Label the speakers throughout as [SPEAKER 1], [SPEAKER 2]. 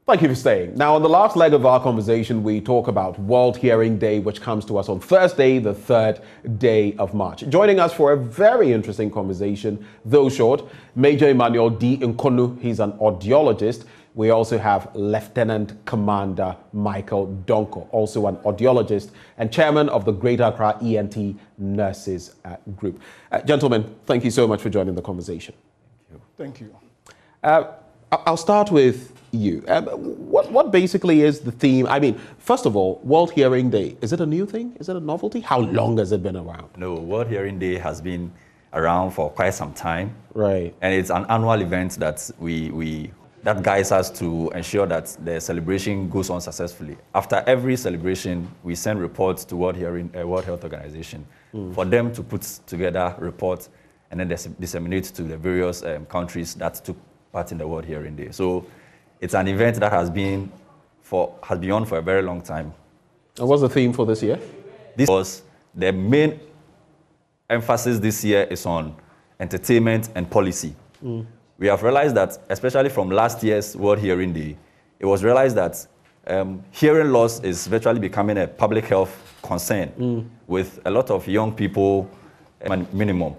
[SPEAKER 1] Thank you for staying. Now, on the last leg of our conversation, we talk about World Hearing Day, which comes to us on Thursday, the 3rd day of March. Joining us for a very interesting conversation, though short, Major Emmanuel D. Nkonu. He's an audiologist. We also have Lieutenant Commander Michael Donko, also an audiologist and chairman of the Greater Accra ENT Nurses Group. Gentlemen, thank you so much for joining the conversation.
[SPEAKER 2] Thank you.
[SPEAKER 1] I'll start with you. What basically is the theme? I mean, first of all, World Hearing Day, is it a new thing? Is it a novelty? How long has it been around?
[SPEAKER 3] No, World Hearing Day has been around for quite some time.
[SPEAKER 1] Right.
[SPEAKER 3] And it's an annual event that that guides us to ensure that the celebration goes on successfully. After every celebration, we send reports to World Health Organization for them to put together reports and then disseminate to the various countries that took part in the World Hearing Day. So it's an event that has been on for a very long time.
[SPEAKER 1] And what's the theme for this year?
[SPEAKER 3] This was the main emphasis this year is on entertainment and policy. We have realized that, especially from last year's World Hearing Day, it was realized that hearing loss is virtually becoming a public health concern with a lot of young people minimum.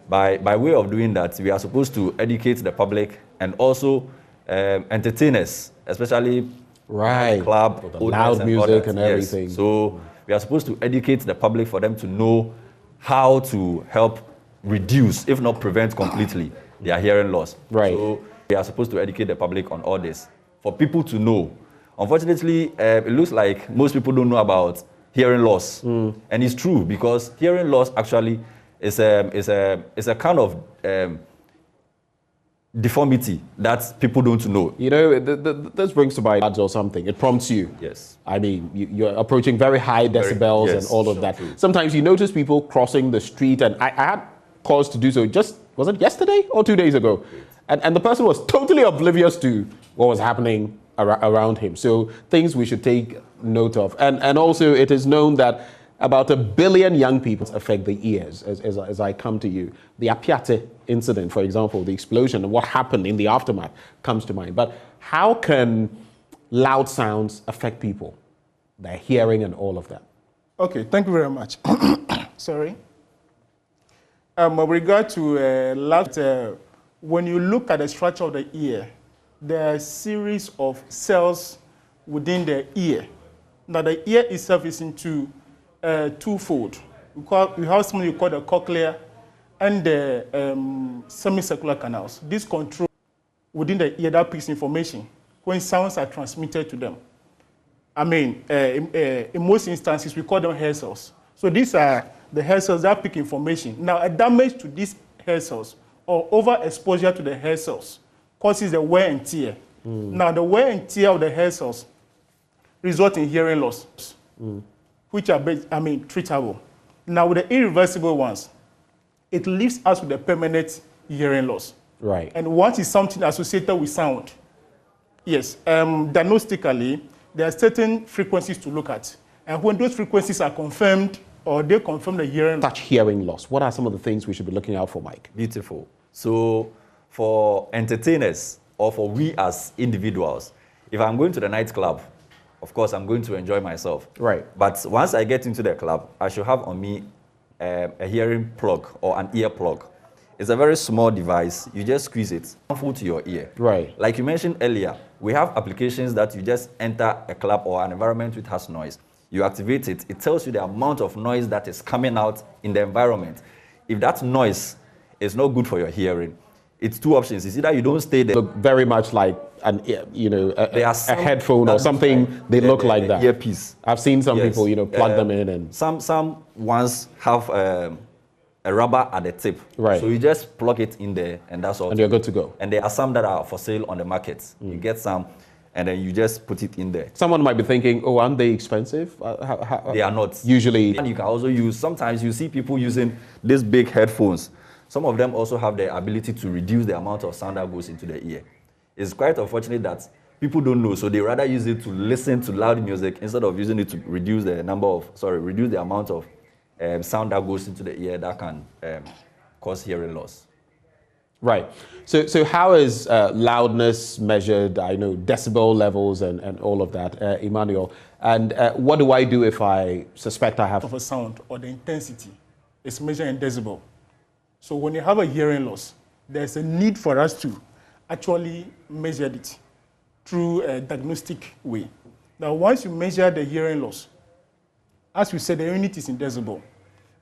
[SPEAKER 3] By way of doing that, we are supposed to educate the public and also entertainers, especially club,
[SPEAKER 1] the loud music and everything.
[SPEAKER 3] Yes. So we are supposed to educate the public for them to know how to help reduce, if not prevent completely, their hearing loss.
[SPEAKER 1] Right.
[SPEAKER 3] So we are supposed to educate the public on all this for people to know. Unfortunately, it looks like most people don't know about hearing loss, and it's true because hearing loss actually is a kind of deformity that people don't know.
[SPEAKER 1] You know, this brings to mind ads or something. It prompts you.
[SPEAKER 3] Yes.
[SPEAKER 1] I mean, you're approaching very high decibels and all of that.
[SPEAKER 3] True.
[SPEAKER 1] Sometimes you notice people crossing the street, and I had cause to do so was it yesterday or 2 days ago? And the person was totally oblivious to what was happening around him. So things we should take note of. And also it is known that about 1 billion young people affect the ears, as I come to you. The Apiate incident, for example, the explosion and what happened in the aftermath comes to mind. But how can loud sounds affect people, their hearing and all of that?
[SPEAKER 2] Okay, thank you very much. Sorry. With regard to loud, when you look at the structure of the ear, there are a series of cells within the ear. Now, the ear itself is into twofold. We have something we call the cochlea and the semicircular canals. This control within the ear that picks information when sounds are transmitted to them. I mean, in most instances, we call them hair cells. So these are the hair cells that pick information. Now, a damage to these hair cells or overexposure to the hair cells causes the wear and tear. Now, the wear and tear of the hair cells result in hearing loss, which are, treatable. Now, with the irreversible ones, it leaves us with a permanent hearing loss.
[SPEAKER 1] Right.
[SPEAKER 2] And what is something associated with sound? Yes, diagnostically, there are certain frequencies to look at. And when those frequencies are confirmed, or they confirm the hearing
[SPEAKER 1] Such hearing loss, what are some of the things we should be looking out for, Mike?
[SPEAKER 3] Beautiful. So for entertainers or for we as individuals, if I'm going to the nightclub, of course, I'm going to enjoy myself.
[SPEAKER 1] Right.
[SPEAKER 3] But once I get into the club, I should have on me a hearing plug or an ear plug. It's a very small device. You just squeeze it, harmful to your ear.
[SPEAKER 1] Right.
[SPEAKER 3] Like you mentioned earlier, we have applications that you just enter a club or an environment which has noise. You activate it, it tells you the amount of noise that is coming out in the environment. If that noise is not good for your hearing, it's two options. It's either you don't stay there.
[SPEAKER 1] Look very much like a headphone or something. They look like that.
[SPEAKER 3] Earpiece.
[SPEAKER 1] I've seen some people, plug them in and.
[SPEAKER 3] Some ones have a rubber at the tip.
[SPEAKER 1] Right.
[SPEAKER 3] So you just plug it in there and that's all.
[SPEAKER 1] And you're good to go.
[SPEAKER 3] And there are some that are for sale on the market. You get some and then you just put it in there.
[SPEAKER 1] Someone might be thinking, oh, aren't they expensive?
[SPEAKER 3] They are not.
[SPEAKER 1] Usually.
[SPEAKER 3] And you can also use, sometimes you see people using these big headphones. Some of them also have the ability to reduce the amount of sound that goes into the ear. It's quite unfortunate that people don't know, so they rather use it to listen to loud music instead of using it to reduce the amount of sound that goes into the ear that can cause hearing loss.
[SPEAKER 1] Right. So how is loudness measured? I know decibel levels and all of that, Emmanuel. And what do I do if I suspect I have
[SPEAKER 2] Of a sound or the intensity is measured in decibel. So when you have a hearing loss, there's a need for us to actually measure it through a diagnostic way. Now, once you measure the hearing loss, as we said, the unit is in decibel.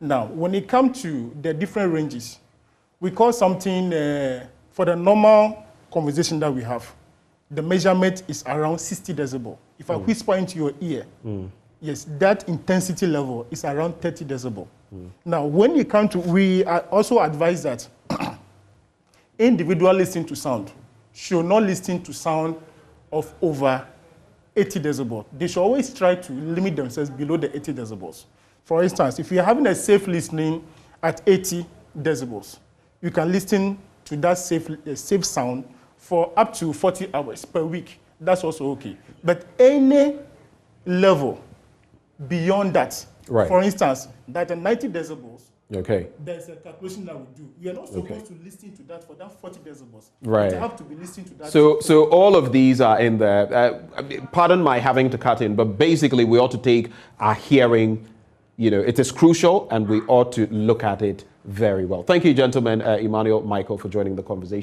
[SPEAKER 2] Now, when it comes to the different ranges, we call something, for the normal conversation that we have, the measurement is around 60 decibel. If I whisper into your ear, yes, that intensity level is around 30 decibel. Now, when you come to, we also advise that individual listening to sound should not listen to sound of over 80 decibel. They should always try to limit themselves below the 80 decibels. For instance, if you're having a safe listening at 80 decibels, you can listen to that safe sound for up to 40 hours per week. That's also okay. But any level beyond that,
[SPEAKER 1] right.
[SPEAKER 2] For instance, that 90 decibels,
[SPEAKER 1] okay,
[SPEAKER 2] there's a calculation that we do. We are not supposed to listen to that for that 40 decibels.
[SPEAKER 1] Right.
[SPEAKER 2] We have to be listening to that.
[SPEAKER 1] So all of these are in there. Pardon my having to cut in, but basically we ought to take our hearing, it is crucial and we ought to look at it very well. Thank you, gentlemen, Emmanuel, Michael, for joining the conversation.